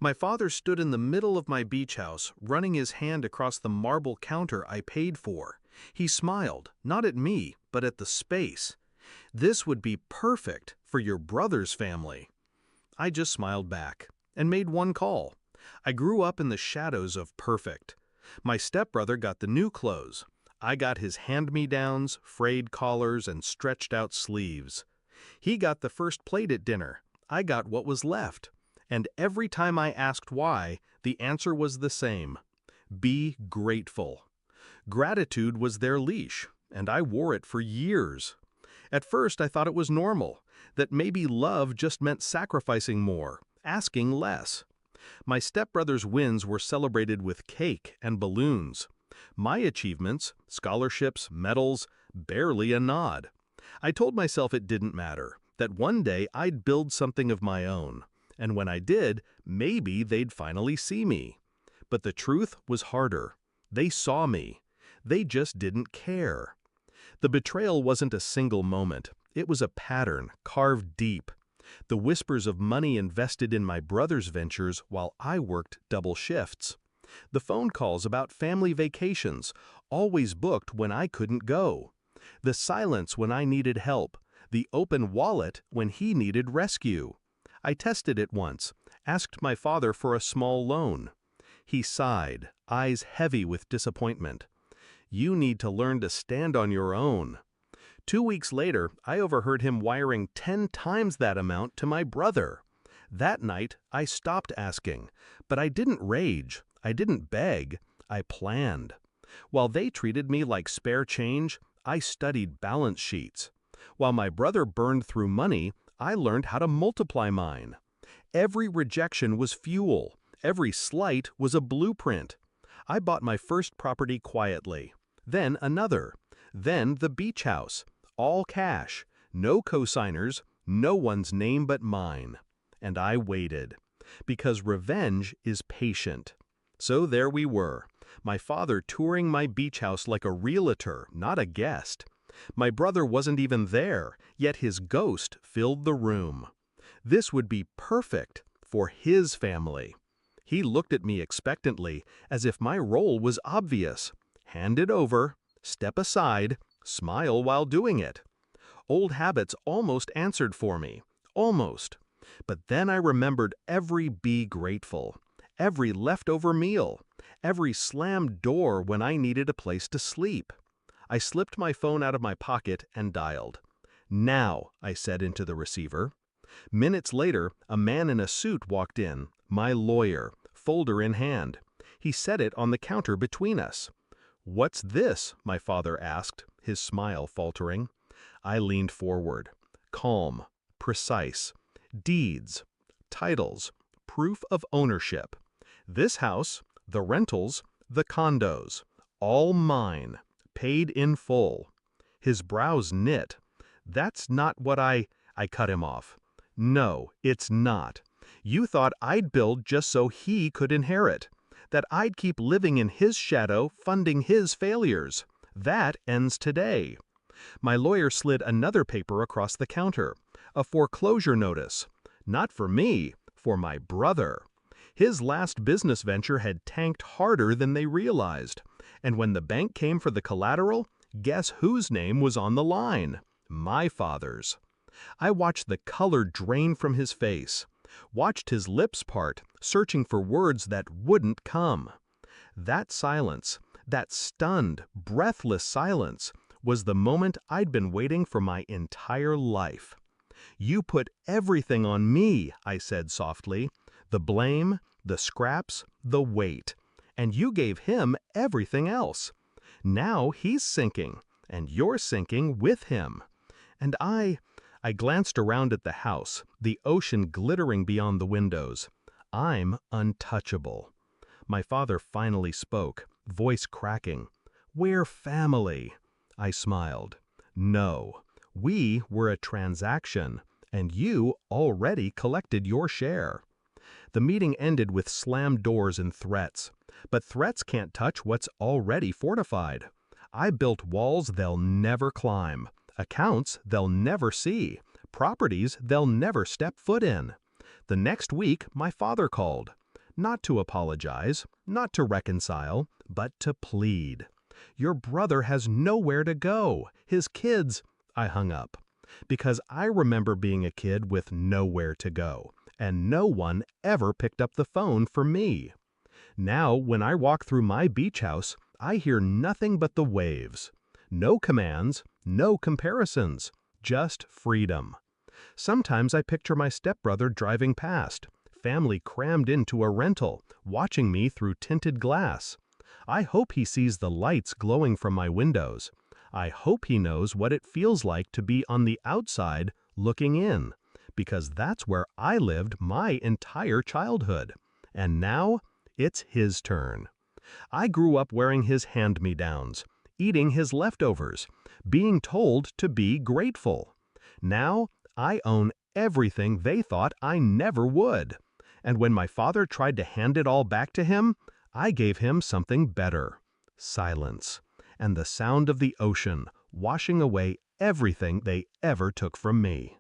My father stood in the middle of my beach house, running his hand across the marble counter I paid for. He smiled, not at me, but at the space. "This would be perfect for your brother's family." I just smiled back and made one call. I grew up in the shadows of perfect. My stepbrother got the new clothes. I got his hand-me-downs, frayed collars, and stretched-out sleeves. He got the first plate at dinner. I got what was left. And every time I asked why, the answer was the same: be grateful. Gratitude was their leash, and I wore it for years. At first, I thought it was normal, that maybe love just meant sacrificing more, asking less. My stepbrother's wins were celebrated with cake and balloons. My achievements, scholarships, medals, barely a nod. I told myself it didn't matter, that one day I'd build something of my own. And when I did, maybe they'd finally see me. But the truth was harder. They saw me. They just didn't care. The betrayal wasn't a single moment. It was a pattern, carved deep. The whispers of money invested in my brother's ventures while I worked double shifts. The phone calls about family vacations, always booked when I couldn't go. The silence when I needed help. The open wallet when he needed rescue. I tested it once, asked my father for a small loan. He sighed, eyes heavy with disappointment. "You need to learn to stand on your own." 2 weeks later, I overheard him wiring 10 times that amount to my brother. That night, I stopped asking, but I didn't rage, I didn't beg, I planned. While they treated me like spare change, I studied balance sheets. While my brother burned through money, I learned how to multiply mine. Every rejection was fuel. Every slight was a blueprint. I bought my first property quietly. Then another. Then the beach house. All cash. No cosigners. No one's name but mine. And I waited. Because revenge is patient. So there we were. My father touring my beach house like a realtor, not a guest. My brother wasn't even there, yet his ghost filled the room. This would be perfect for his family. He looked at me expectantly, as if my role was obvious. Hand it over, step aside, smile while doing it. Old habits almost answered for me. Almost. But then I remembered every be grateful, every leftover meal, every slammed door when I needed a place to sleep. I slipped my phone out of my pocket and dialed. "Now," I said into the receiver. Minutes later, a man in a suit walked in, my lawyer, folder in hand. He set it on the counter between us. "What's this?" my father asked, his smile faltering. I leaned forward. Calm, precise. Deeds, titles, proof of ownership. This house, the rentals, the condos, all mine. Paid in full. His brows knit. "That's not what I cut him off. "No, it's not. You thought I'd build just so he could inherit. That I'd keep living in his shadow, funding his failures. That ends today." My lawyer slid another paper across the counter. A foreclosure notice. Not for me, for my brother. His last business venture had tanked harder than they realized. And when the bank came for the collateral, guess whose name was on the line? My father's. I watched the color drain from his face, watched his lips part, searching for words that wouldn't come. That silence, that stunned, breathless silence, was the moment I'd been waiting for my entire life. "You put everything on me," I said softly. "The blame, the scraps, the weight. And you gave him everything else. Now he's sinking, and you're sinking with him." And I glanced around at the house, the ocean glittering beyond the windows. I'm untouchable. My father finally spoke, voice cracking. "We're family." I smiled. "No, we were a transaction, and you already collected your share." The meeting ended with slammed doors and threats. But threats can't touch what's already fortified. I built walls they'll never climb, accounts they'll never see, properties they'll never step foot in. The next week, my father called. Not to apologize, not to reconcile, but to plead. Your brother has nowhere to go. His kids. I hung up. Because I remember being a kid with nowhere to go, and no one ever picked up the phone for me. Now, when I walk through my beach house, I hear nothing but the waves. No commands, no comparisons, just freedom. Sometimes I picture my stepbrother driving past, family crammed into a rental, watching me through tinted glass. I hope he sees the lights glowing from my windows. I hope he knows what it feels like to be on the outside looking in, because that's where I lived my entire childhood. And now, it's his turn. I grew up wearing his hand-me-downs, eating his leftovers, being told to be grateful. Now, I own everything they thought I never would. And when my father tried to hand it all back to him, I gave him something better: silence, and the sound of the ocean washing away everything they ever took from me.